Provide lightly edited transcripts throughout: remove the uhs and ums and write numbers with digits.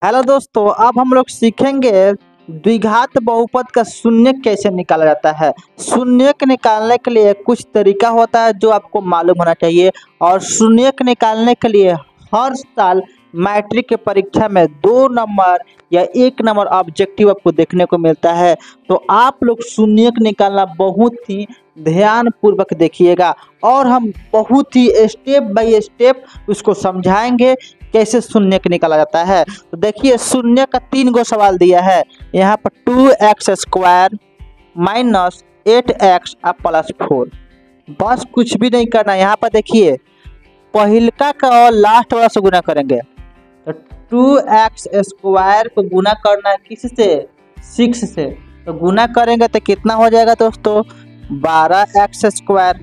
Hello दोस्तों, अब हम लोग सीखेंगे द्विघात बहुपद का शून्यक कैसे निकाला जाता है। शून्यक निकालने के लिए कुछ तरीका होता है जो आपको मालूम होना चाहिए। और शून्यक निकालने के लिए हर साल मैट्रिक की परीक्षा में 2 नंबर या 1 नंबर ऑब्जेक्टिव आपको देखने को मिलता है। तो आप लोग शून्यक निकालना बहुत ही ध्यान पूर्वक देखिएगा और हम बहुत ही स्टेप बाय स्टेप उसको समझाएंगे कैसे शून्यक निकाला जाता है। तो देखिए, शून्य का 3 सवाल दिया है। यहाँ पर 2x² माइनस 8x प्लस 4। बस कुछ भी नहीं करना। यहाँ पर देखिए, पहिलका का और लास्ट वाला से गुना करेंगे। तो 2x² को गुना करना है किससे? 6 से। तो गुना करेंगे तो कितना हो जाएगा दोस्तों? 12x²।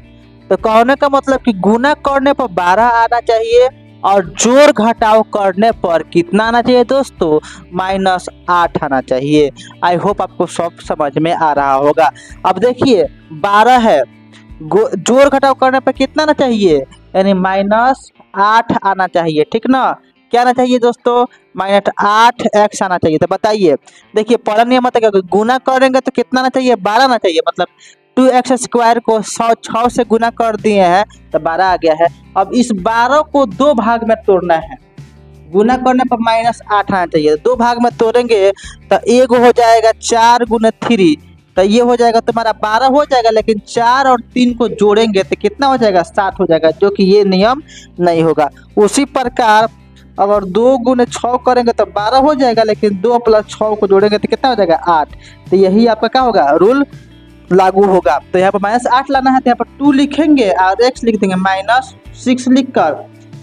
तो कहने का मतलब कि गुना करने पर 12 आना चाहिए और जोड़ घटाव करने पर कितना आना चाहिए दोस्तों? -8 आना चाहिए। आई होप आपको सब समझ में आ रहा होगा। अब देखिए, 12 है, जोड़ घटाव करने पर कितना आना चाहिए? यानी -8 आना चाहिए। ठीक ना? क्या आना चाहिए दोस्तों? -8x आना चाहिए। तो बताइए, देखिए पढ़ा नियम है क्या? गुना करेंगे तो कितना आना चाहिए? 12 आना चाहिए। मतलब 2x² को 6 से गुना कर दिए हैं तो 12 आ गया है। अब इस 12 को 2 भाग में तोड़ना है। गुना करने पर -8 आना चाहिए। 2 भाग में तोड़ेंगे तो एक हो जाएगा 4 × 3। तो ये हो जाएगा तुम्हारा 12 हो जाएगा, लेकिन 4 और 3 को जोड़ेंगे तो कितना हो जाएगा? 7 हो जाएगा, जो कि ये नियम नहीं होगा। उसी प्रकार अगर 2 × 6 करेंगे तो 12 हो जाएगा, लेकिन 2 + 6 को जोड़ेंगे तो कितना हो जाएगा? 8। तो यही आपका क्या होगा? रूल लागू होगा। तो यहाँ पर -8 लाना है तो यहाँ पर 2 लिखेंगे और x लिख देंगे। -6 लिख कर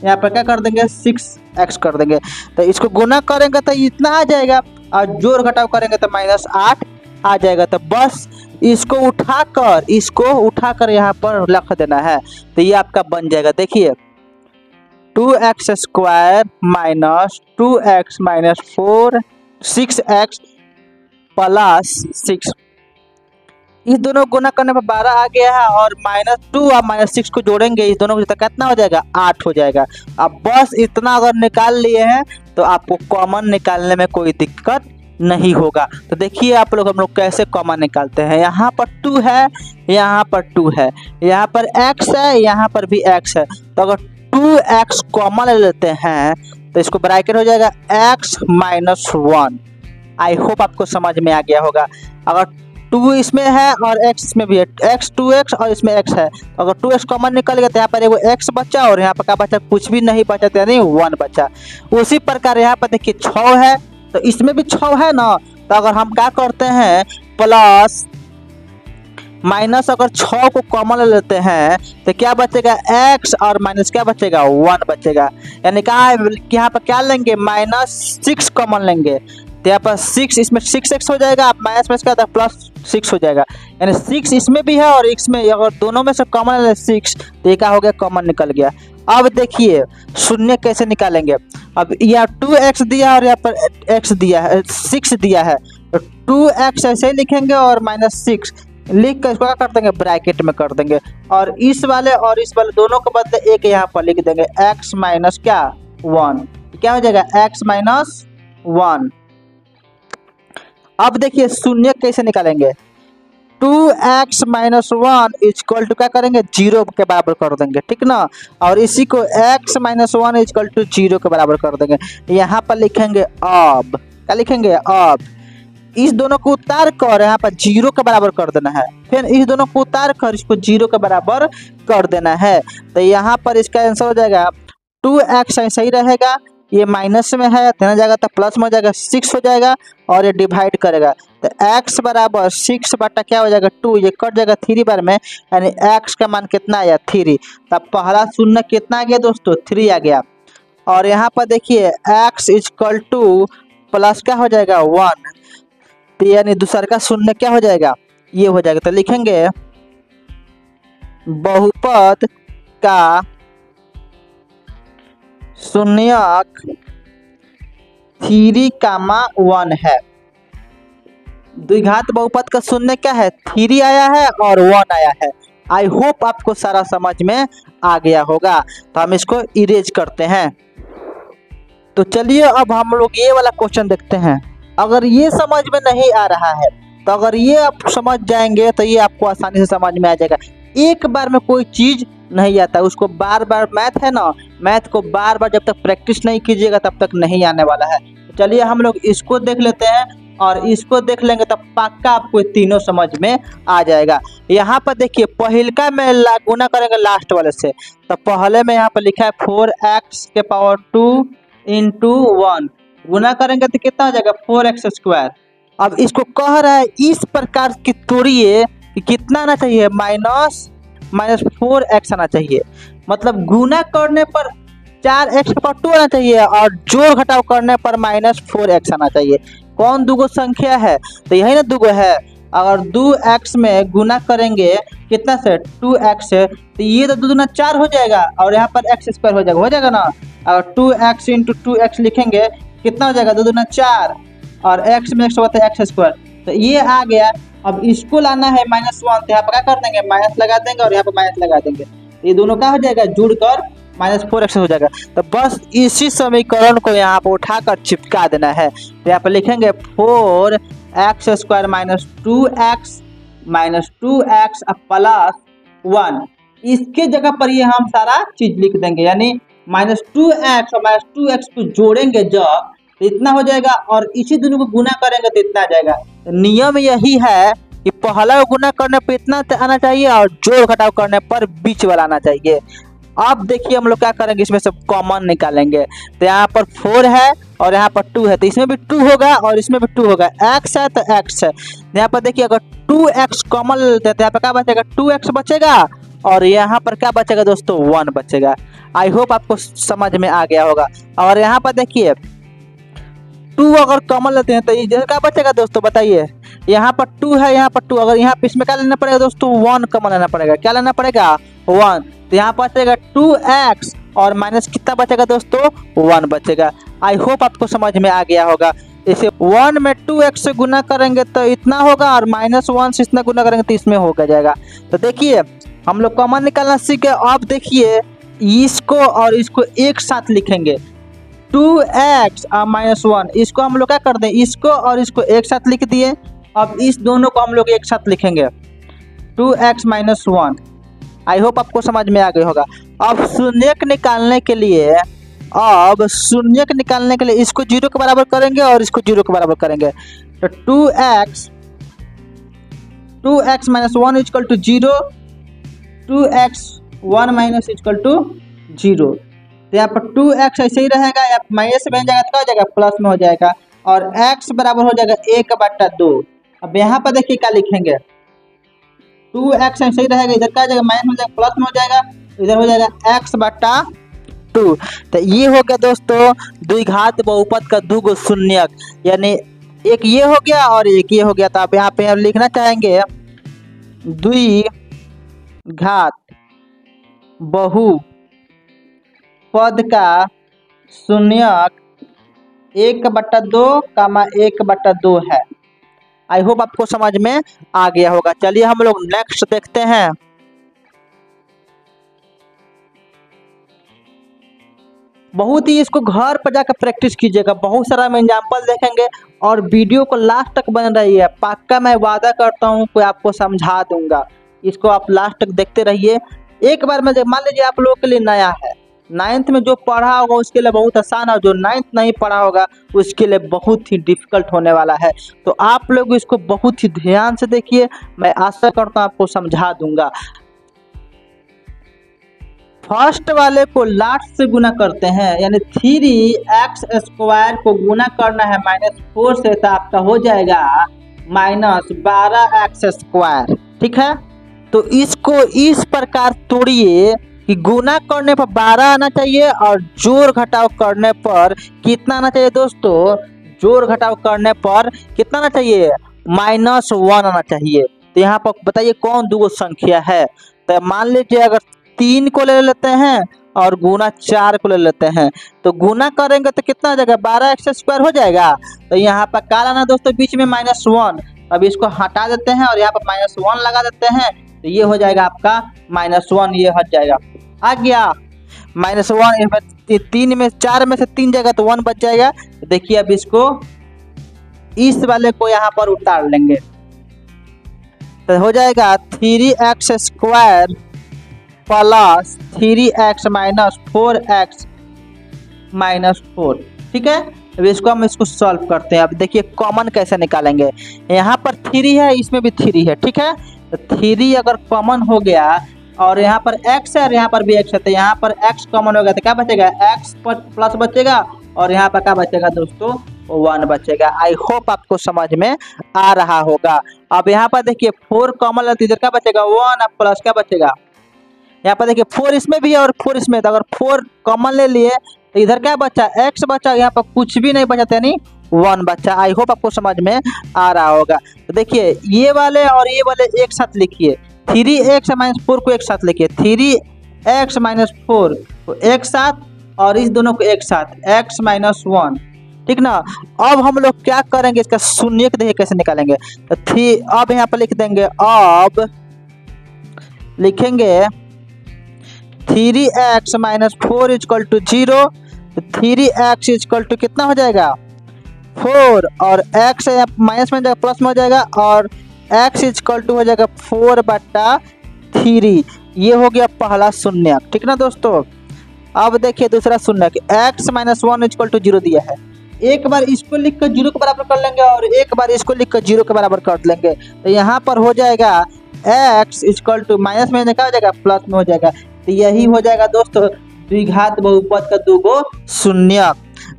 यहाँ पर क्या कर देंगे? 6x कर देंगे। तो इसको गुना करेंगे तो इतना आ जाएगा और जोड़ घटाव करेंगे तो -8 आ जाएगा। तो बस इसको उठाकर यहाँ पर रख देना है। तो ये आपका बन जाएगा। देखिए, 2x² minus 2x minus 4 6x plus 6। इस दोनों को गुना करने पर 12 आ गया है और -2 और -6 को जोड़ेंगे इस दोनों को तो कितना हो जाएगा? 8 हो जाएगा। अब बस इतना अगर निकाल लिए हैं तो आपको कॉमन निकालने में कोई दिक्कत नहीं होगा। तो देखिए आप लोग, हम लोग कैसे कॉमन निकालते हैं। यहाँ पर 2 है, यहाँ पर 2 है, यहाँ पर x है, यहाँ पर भी x है। तो अगर 2x कॉमन ले लेते हैं तो इसको ब्रैकेट हो जाएगा x - 1। आई होप आपको समझ में आ गया होगा। अगर 2 इसमें है और x इसमें भी है, x 2x और इसमें x है। तो अगर 2x कॉमन निकल गया तो यहाँ पर एगो x बचा और यहाँ पर क्या बचा? कुछ भी नहीं बचा, यानी 1 बचा। उसी प्रकार यहाँ पर देखिए 6 है तो इसमें भी 6 है ना। तो अगर हम क्या करते हैं, प्लस माइनस अगर 6 को कॉमन ले लेते हैं तो क्या बचेगा? x और माइनस क्या बचेगा? 1 बचेगा। यानी कहा यहाँ पर क्या लेंगे? -6 कॉमन लेंगे। तो यहाँ पर 6, इसमें 6x हो जाएगा, आप माइनस में इसका +6 हो जाएगा। यानी 6 इसमें भी है और इसमें, अगर दोनों में से कॉमन ले 6 तो ये क्या हो गया? कॉमन निकल गया। अब देखिए शून्य कैसे निकालेंगे। अब यहाँ 2x दिया और यहाँ पर x दिया है, 6 दिया है। तो 2x ऐसे ही लिखेंगे और -6 लिख कर इसको क्या कर देंगे? ब्रैकेट में कर देंगे और इस वाले दोनों के बदले एक यहाँ पर लिख देंगे x - क्या? 1। क्या हो जाएगा? x - 1। अब देखिए शून्य कैसे निकालेंगे। 2x - 1 इक्वल टू क्या करेंगे? 0 के बराबर कर देंगे। ठीक ना? और इसी को x - 1 इक्वल टू 0 के बराबर कर देंगे। यहाँ पर लिखेंगे अब, क्या लिखेंगे? अब इस दोनों को उतार कर यहाँ पर 0 के बराबर कर देना है। फिर इस दोनों को उतार कर इसको 0 के बराबर कर देना है। तो यहाँ पर इसका आंसर हो जाएगा 2x ऐसा ही रहेगा, ये माइनस में है देना जाएगा तो प्लस में हो जाएगा, 6 हो जाएगा और ये डिवाइड करेगा तो x बराबर 6 बटा क्या हो जाएगा? 2। ये कट जाएगा 3 बार में, यानी x का मान कितना आया? 3। तब पहला शून्य कितना आ गया दोस्तों? 3 आ गया। और यहाँ पर देखिए x इक्वल टू प्लस क्या हो जाएगा? 1। तो यानी दूसरा का शून्य क्या हो जाएगा? ये हो जाएगा। तो लिखेंगे बहुपद का शून्यक 3, 1 है। द्विघात बहुपद का शून्य क्या है? 3 आया है और 1 आया है। आई होप आपको सारा समझ में आ गया होगा। तो हम इसको इरेज करते हैं। तो चलिए अब हम लोग ये वाला क्वेश्चन देखते हैं। अगर ये समझ में नहीं आ रहा है तो अगर ये आप समझ जाएंगे तो ये आपको आसानी से समझ में आ जाएगा। एक बार में कोई चीज़ नहीं आता, उसको बार बार, मैथ है ना, मैथ को बार बार जब तक प्रैक्टिस नहीं कीजिएगा तब तक नहीं आने वाला है। चलिए हम लोग इसको देख लेते हैं और इसको देख लेंगे तब पक्का आपको तीनों समझ में आ जाएगा। यहाँ पर देखिए पहिलका में गुना करेंगे लास्ट वाले से, तो पहले में यहाँ पर लिखा है 4x के पावर 2 इंटू 1, गुना करेंगे तो कितना हो जाएगा 4x स्क्वायर। अब इसको कह रहा है इस प्रकार की तोड़िए कि कितना आना चाहिए, माइनस 4x आना चाहिए। मतलब गुना करने पर 4x के पावर 2 आना चाहिए और जोड़ घटाव करने पर -4x आना चाहिए। कौन दूगो संख्या है, तो यही ना दूगो है। अगर 2x में गुना करेंगे कितना से 2x से, तो ये तो 2 दूना 4 हो जाएगा और यहाँ पर x स्क्वायर हो जाएगा ना। अगर 2x इंटू 2x लिखेंगे कितना हो जाएगा, 2 दूना 4 और x में x होता है x स्क्वायर, तो ये आ गया। अब इसको लाना है -1, तो यहाँ पर क्या कर देंगे, माइनस लगा देंगे और यहाँ पर माइनस लगा देंगे, ये दोनों क्या हो जाएगा, जुड़कर -4x हो जाएगा। तो बस इसी समीकरण को यहाँ पर उठाकर चिपका देना है। तो यहाँ पर लिखेंगे 4x स्क्वायर -2x प्लस 1, इसके जगह पर ये हम सारा चीज लिख देंगे, यानी -2x और -2x को जोड़ेंगे जब तो इतना हो जाएगा और इसी दोनों को गुना करेंगे तो इतना आ जाएगा। तो नियम यही है कि पहला गुना करने पर इतना आना चाहिए और जोड़ घटाव करने पर बीच वाला आना चाहिए। अब देखिए हम लोग क्या करेंगे, इसमें से कॉमन निकालेंगे। तो यहाँ पर 4 है और यहाँ पर 2 है, तो इसमें भी 2 होगा और इसमें भी 2 होगा। x है तो x है, यहाँ पर देखिए अगर 2x कॉमन लेते हैं तो यहाँ पर क्या बचेगा, 2x बचेगा और यहाँ पर क्या बचेगा दोस्तों, 1 बचेगा। आई होप आपको समझ में आ गया होगा। और यहाँ पर देखिए 2 अगर कॉमन लेते हैं तो इधर क्या बचेगा दोस्तों, बताइए। यहाँ पर 2 है, यहाँ पर 2, अगर यहाँ पे इसमें क्या लेना पड़ेगा दोस्तों, 1 कॉमन लेना पड़ेगा। क्या लेना पड़ेगा, 1, तो यहाँ बचेगा 2x और माइनस कितना बचेगा दोस्तों, 1 बचेगा। आई होप आपको समझ में आ गया होगा। इसे 1 में 2x से गुना करेंगे तो इतना होगा और -1 से इतना गुना करेंगे तो इसमें होगा जाएगा। तो देखिए हम लोग कॉमन निकालना सीखे। अब देखिए इसको और इसको एक साथ लिखेंगे, 2x और -1, इसको हम लोग क्या कर दें, इसको और इसको एक साथ लिख दिए। अब इस दोनों को हम लोग एक साथ लिखेंगे 2x - 1। आई होप आपको समझ में आ गया होगा। अब शून्यक निकालने के लिए इसको 0 के बराबर करेंगे और इसको 0 के बराबर करेंगे। तो 2x -1 = 0, 2x 1 - = 0। तो यहाँ पर 2x ऐसे ही रहेगा, या माइनस बन जाएगा तो क्या हो जाएगा, प्लस में हो जाएगा और x बराबर हो जाएगा 1/2। अब यहाँ पर देखिए क्या लिखेंगे, 2x ऐसे ही रहेगा, इधर क्या हो जाएगा, माइनस हो जाएगा प्लस में हो जाएगा, इधर हो जाएगा x/2। तो ये हो गया दोस्तों द्विघात बहुपद का दूगो शून्यक, यानी एक ये हो गया और एक ये हो गया। तो आप यहाँ पे हम लिखना चाहेंगे द्विघात बहुपद का शून्यक 1/2, 1/2 है। आई होप आपको समझ में आ गया होगा। चलिए हम लोग नेक्स्ट देखते हैं। बहुत ही इसको घर पर जाकर प्रैक्टिस कीजिएगा, बहुत सारा हम एग्जाम्पल देखेंगे और वीडियो को लास्ट तक बन रही है, पक्का मैं वादा करता हूँ कोई आपको समझा दूंगा। इसको आप लास्ट तक देखते रहिए। एक बार में मान लीजिए आप लोगों के लिए नया है, 9th में जो पढ़ा होगा उसके लिए बहुत आसान है, जो 9th नहीं पढ़ा होगा उसके लिए बहुत ही डिफिकल्ट होने वाला है। तो आप लोग इसको बहुत ही ध्यान से देखिए, मैं आशा करता हूँ आपको समझा दूंगा। फर्स्ट वाले को लास्ट से गुना करते हैं, यानी 3x² को गुना करना है -4 से, तो आपका हो जाएगा -12x²। ठीक है, तो इसको इस प्रकार तोड़िए कि गुना करने पर 12 आना चाहिए और जोड़ घटाव करने पर कितना आना चाहिए दोस्तों, जोड़ घटाव करने पर कितना आना चाहिए, -1 आना चाहिए। तो यहाँ पर बताइए कौन दूगो संख्या है। तो मान लीजिए अगर 3 को ले लेते हैं और गुना 4 को ले लेते हैं, तो गुना करेंगे तो कितना हो जाएगा, 12x² हो जाएगा। तो यहाँ पर क्या लाना दोस्तों, बीच में -1। अब इसको हटा देते हैं और यहाँ पर -1 लगा देते हैं, तो ये हो जाएगा आपका -1, ये हट जाएगा, आ गया। -1, इसमें 3 में 4 में से 3 जाएगा तो 1 बच जाएगा। देखिए अब इसको इस वाले को यहाँ पर उतार लेंगे तो हो जाएगा 3x square plus 3x minus 4x minus 4। ठीक है, अब इसको सॉल्व करते हैं। अब देखिए कॉमन कैसे निकालेंगे। यहाँ पर 3 है, इसमें भी 3 है। ठीक है, तो 3 अगर कॉमन हो गया और यहाँ पर x है और यहाँ पर भी x है, तो यहाँ पर x कॉमन हो गया तो क्या बचेगा, x प्लस बचेगा और यहाँ पर क्या बचेगा दोस्तों, 1 बचेगा। आई होप आपको समझ में आ रहा होगा। अब यहाँ पर देखिए 4 कॉमन है तो इधर क्या बचेगा, 1 और प्लस क्या बचेगा, यहाँ पर देखिए 4 इसमें भी है और 4 इसमें, तो अगर 4 कॉमन ले लिए तो इधर क्या बचा, x बचा, यहाँ पर कुछ भी नहीं बचा यानी 1 बचा। आई होप आपको समझ में आ रहा होगा। तो देखिए ये वाले और ये वाले एक साथ लिखिए, 3x माइनस 4 को एक साथ लिखिए, 3x माइनस 4 को एक साथ और इस दोनों को एक साथ, x माइनस 1। ठीक ना। अब हम लोग क्या करेंगे, इसका शून्य देखिए कैसे निकालेंगे। तो अब यहाँ पर लिख देंगे, अब लिखेंगे 3x माइनस 4 इक्वल टू 0। तो 3x इक्वल टू कितना हो जाएगा, 4 और x माइनस में जाएगा प्लस में हो जाएगा और x इक्वल टू हो जाएगा 4/3। ये हो गया पहला शून्य। ठीक ना दोस्तों। अब देखिए दूसरा शून्य, x माइनस 1 इक्वल टू 0 दिया है। एक बार इसको लिख कर 0 के बराबर कर लेंगे और एक बार इसको लिख कर 0 के बराबर कर लेंगे, तो यहाँ पर हो जाएगा x इक्वल टू माइनस में क्या हो जाएगा, प्लस में हो जाएगा। तो यही हो जाएगा दोस्तों द्विघात बहुपद का 2 गो शून्य।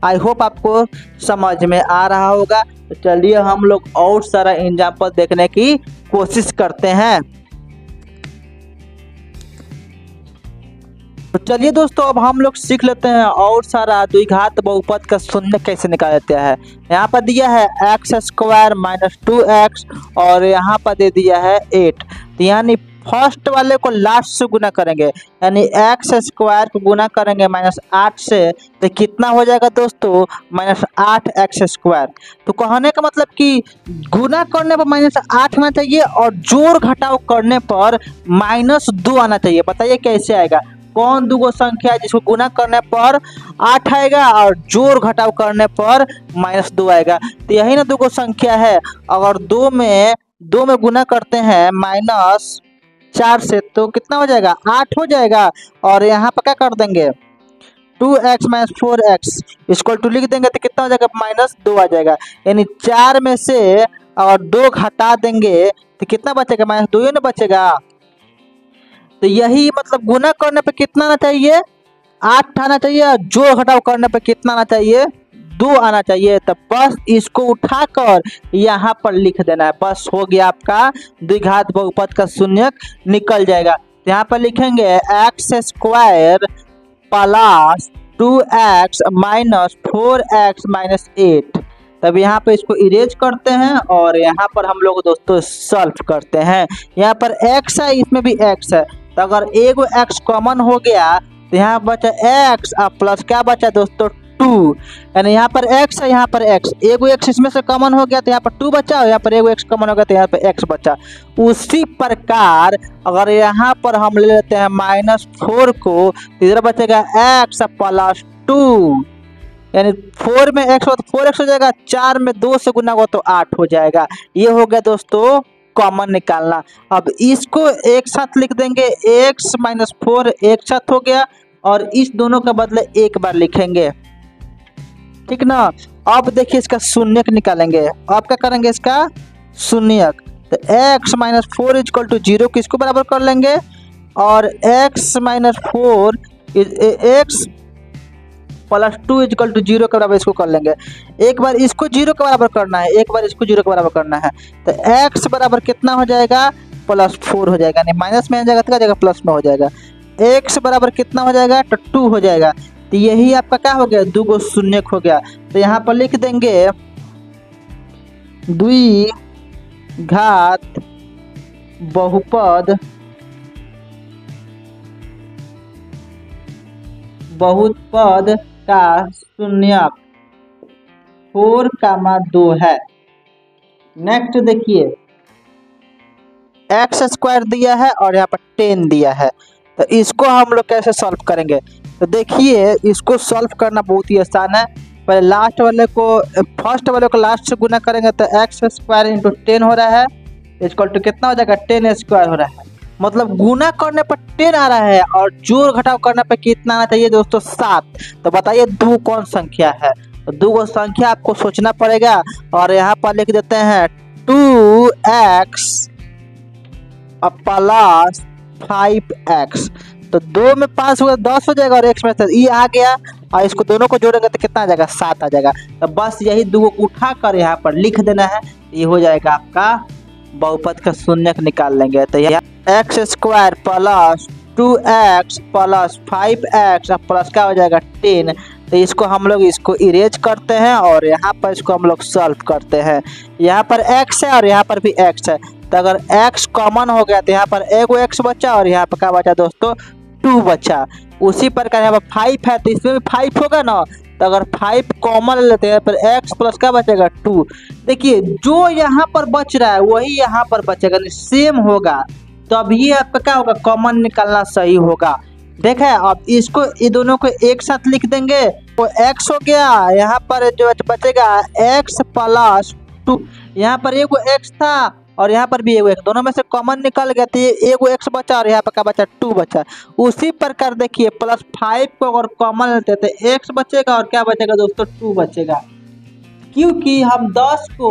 आई होप आपको समझ में आ रहा होगा। तो चलिए हम लोग और सारा एग्जाम्पल देखने की कोशिश करते हैं। तो चलिए दोस्तों अब हम लोग सीख लेते हैं और सारा द्विघात बहुपद का शून्य कैसे निकालते हैं। यहाँ पर दिया है x स्क्वायर माइनस 2x और यहाँ पर दे दिया है 8। तो यानी फर्स्ट वाले को लास्ट से गुना करेंगे, यानी x स्क्वायर को गुना करेंगे -8 से, तो कितना हो जाएगा दोस्तों, -8x स्क्वायर। तो कहने का मतलब कि गुना करने पर -8 आना चाहिए और जोड़ घटाव करने पर -2 आना चाहिए। बताइए कैसे आएगा, कौन दो गो संख्या है जिसको गुना करने पर 8 आएगा और जोड़ घटाव करने पर -2 आएगा। तो यही ना दो गो संख्या है। अगर 2 में गुना करते हैं -4 से तो कितना हो जाएगा, 8 हो जाएगा। और यहाँ पर क्या कर देंगे, 2x minus 4x equal to लिख देंगे तो कितना हो जाएगा, -2 आ जाएगा। यानी 4 में से और 2 घटा देंगे तो कितना बचेगा, -2 ही ना बचेगा। तो यही मतलब गुना करने पे कितना आना चाहिए, 8 आना चाहिए और जोड़ घटाव करने पे कितना आना चाहिए, 2 आना चाहिए। तो बस इसको उठाकर यहाँ पर लिख देना है, बस हो गया आपका द्विघात बहुपद का शून्य निकल जाएगा। तो यहाँ पर लिखेंगे x square plus 2x minus 4x minus 8। तब यहाँ पे इसको इरेज करते हैं और यहाँ पर हम लोग दोस्तों सॉल्व करते हैं। यहाँ पर x है, इसमें भी x है, तो अगर एगो x कॉमन हो गया तो यहाँ बचा x और प्लस क्या बचा दोस्तों, 2। यानी यहाँ पर x है, यहाँ पर x, एगो x इसमें से कॉमन हो गया तो यहाँ पर 2 बचा और यहाँ पर एगो x कॉमन हो गया तो यहाँ पर x बचा। उसी प्रकार अगर यहाँ पर हम ले लेते हैं -4 को, इधर बचेगा x प्लस 2, यानी 4 में x हो तो 4x हो जाएगा, 4 में 2 से गुना हो तो 8 हो जाएगा। ये हो गया दोस्तों कॉमन निकालना। अब इसको एक साथ लिख देंगे, x माइनस 4 एक साथ हो गया और इस दोनों के बदले एक बार लिखेंगे। ठीक ना। अब देखिए इसका शून्यक निकालेंगे। अब क्या करेंगे, इसका शून्यक। तो x माइनस 4 इक्वल टू 0 किसको बराबर कर लेंगे और x minus 4 x plus 2 equal to 0 के बराबर इसको कर लेंगे। एक बार इसको 0 के बराबर करना है, एक बार इसको 0 के बराबर करना है। तो x बराबर कितना हो जाएगा, +4 हो जाएगा, यानी माइनस में आ जाएगा तो क्या जाएगा, प्लस में हो जाएगा। x बराबर कितना हो जाएगा, तो 2 हो जाएगा। तो यही आपका क्या हो गया, 2 गो शून्यक हो गया। तो यहाँ पर लिख देंगे द्विघात बहुपद का शून्यक 4,2 है। नेक्स्ट देखिए x स्क्वायर दिया है और यहाँ पर 10 दिया है, तो इसको हम लोग कैसे सॉल्व करेंगे। तो देखिए इसको सॉल्व करना बहुत ही आसान है। पहले लास्ट वाले को फर्स्ट वाले को लास्ट से गुना करेंगे तो एक्स स्क्वायर इंटू 10 हो रहा है इक्वल टू कितना हो जाएगा 10 स्क्वायर हो रहा है। मतलब गुना करने पर 10 आ रहा है और जोड़ घटाव करने पर कितना आना चाहिए दोस्तों 7। तो बताइए दो कौन संख्या है। तो दो संख्या आपको सोचना पड़ेगा और यहाँ पर लिख देते हैं 2x प्लस 5x। तो 2 में 5 होगा 10 हो जाएगा और x में ये आ गया और इसको दोनों को जोड़ेंगे तो कितना आ जाएगा 7 आ जाएगा। तो बस यही दो को उठा कर यहाँ पर लिख देना है। ये हो जाएगा आपका बहुपद का शून्यक निकाल लेंगे। तो यह x square plus 2x plus 5x plus क्या हो जाएगा 10। तो इसको हम लोग इसको इरेज करते हैं और यहाँ पर इसको हम लोग सॉल्व करते हैं। यहाँ पर x है और यहाँ पर भी x है। तो अगर x कॉमन हो गया तो यहाँ पर एगो x बचा और यहाँ पर क्या बचा दोस्तों 2 बचा। उसी प्रकार यहाँ पर 5 है तो इसमें भी 5 होगा ना। तो अगर 5 कॉमन ले लेते हैं पर x प्लस क्या बचेगा 2। देखिए जो यहाँ पर बच रहा है वही यहाँ पर बचेगा, सेम होगा। तो अब ये आपका क्या होगा कॉमन निकालना सही होगा। देखें अब इसको ये दोनों को एक साथ लिख देंगे तो x हो गया। यहाँ पर जो बचेगा x प्लस 2। यहाँ पर एगो x था और यहाँ पर भी एगो x, दोनों में से कॉमन निकल गया तो एगो x बचा और यहाँ पर क्या बचा 2 बचा। उसी प्रकार देखिए प्लस 5 को अगर कॉमन लेते हैं तो x बचेगा और क्या बचेगा दोस्तों 2 बचेगा। क्योंकि हम 10 को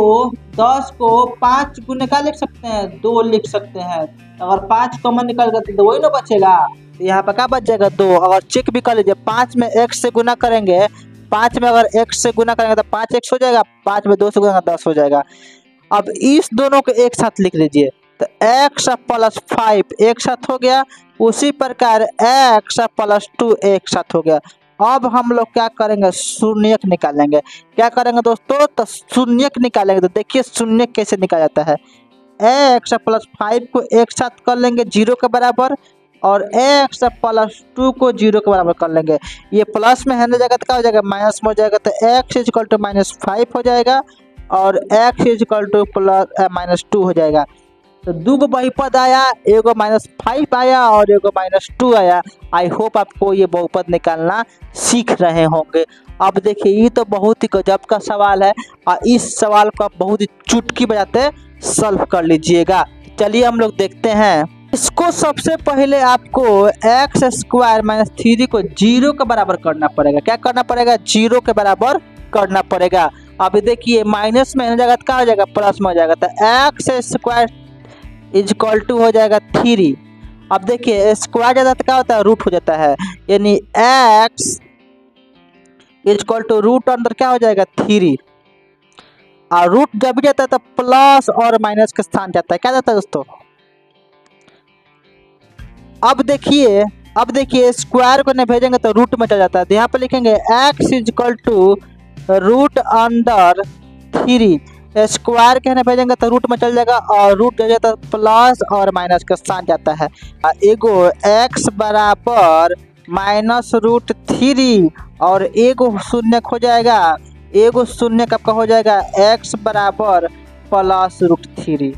5 गुने का लिख सकते हैं 2 लिख सकते हैं। अगर 5 कॉमन निकल गया तो वही ना बचेगा। तो यहाँ पर क्या बच जाएगा 2। अगर चेक भी कर लीजिए 5 में x से गुना करेंगे, 5 में अगर x से गुना करेंगे तो 5x हो जाएगा, 5 में 2 से गुना 10 हो जाएगा। अब इस दोनों को एक साथ लिख लीजिए तो x प्लस 5 एक साथ हो गया। उसी प्रकार x प्लस 2 एक साथ हो गया। अब हम लोग क्या करेंगे शून्यक निकालेंगे। क्या करेंगे दोस्तों तो शून्यक निकालेंगे। तो देखिए शून्यक कैसे निकाला जाता है। x प्लस 5 को एक साथ कर लेंगे 0 के बराबर और x प्लस 2 को 0 के बराबर कर लेंगे। ये प्लस में है ना जाएगा तो क्या हो जाएगा माइनस में हो जाएगा। तो x इक्वल टू -5 हो जाएगा और x इक्वल टू प्लस -2 हो जाएगा। तो दो बहुपद आया, एगो -5 आया और एगो -2 आया। आई होप आपको ये बहुपद निकालना सीख रहे होंगे। अब देखिए ये तो बहुत ही गजब का सवाल है और इस सवाल को आप बहुत ही चुटकी बजाते सॉल्व कर लीजिएगा। चलिए हम लोग देखते हैं। इसको सबसे पहले आपको एक्स स्क्वायर -3 को 0 के बराबर करना पड़ेगा। क्या करना पड़ेगा 0 के बराबर करना पड़ेगा। अभी देखिए माइनस में हो जाएगा तो क्या हो जाएगा प्लस में हो जाएगा। तो एक्स स्क्वायर इक्वल टू हो जाएगा 3। अब देखिए स्क्वायर जाता तो क्या होता है रूट हो जाता है, यानी एक्स इक्वल टू रूट अंदर क्या हो जाएगा 3 और रूट जब भी जाता है तो प्लस और माइनस के स्थान जाता है। क्या जाता है दोस्तों। अब देखिए स्क्वायर को नहीं भेजेंगे तो रूट में चला जाता है। तो यहाँ पे लिखेंगे x equal to root under 3। Square के ना भेजेंगे तो रूट में चल जाएगा और रूट जाता है प्लस और माइनस के स्थान जाता है। एगो x बराबर -√3 और एगो शून्य हो जाएगा, एगो शून्य आपका हो जाएगा x बराबर +√3।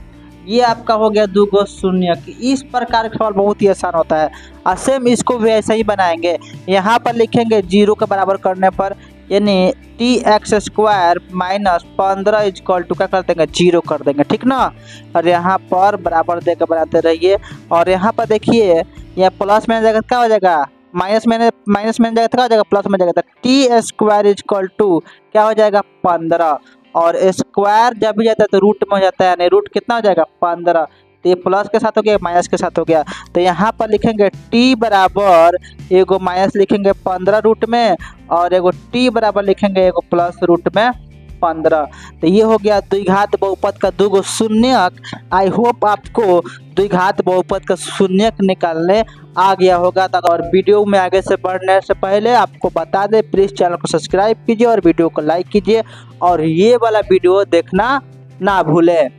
ये आपका हो गया दूगो शून्य। इस प्रकार का सवाल बहुत ही आसान होता है और सेम इसको भी ऐसे ही बनाएंगे। यहाँ पर लिखेंगे 0 के बराबर करने पर यानी tx स्क्वायर -15 इक्वल टू क्या कर देंगे 0 कर देंगे, ठीक ना। और यहाँ पर बराबर देकर बनाते रहिए और यहाँ पर देखिए यहाँ प्लस में जाएगा क्या हो जाएगा माइनस में जाएगा क्या हो जाएगा प्लस में जाएगा। टी स्क्वायर इक्वल टू क्या हो जाएगा 15 और स्क्वायर जब भी जाता है तो रूट में हो जाता है, यानी रूट कितना हो जाएगा 15। तो ये प्लस के साथ हो गया माइनस के साथ हो गया। तो यहाँ पर लिखेंगे t बराबर एगो माइनस लिखेंगे 15 रूट में और एगो t बराबर लिखेंगे एगो प्लस रूट में 15। तो ये हो गया द्विघात बहुपद का दूगो शून्यक। आई होप आपको द्विघात बहुपद का शून्यक निकालने आ गया होगा। तो और वीडियो में आगे से बढ़ने से पहले आपको बता दें प्लीज़ चैनल को सब्सक्राइब कीजिए और वीडियो को लाइक कीजिए और ये वाला वीडियो देखना ना भूलें।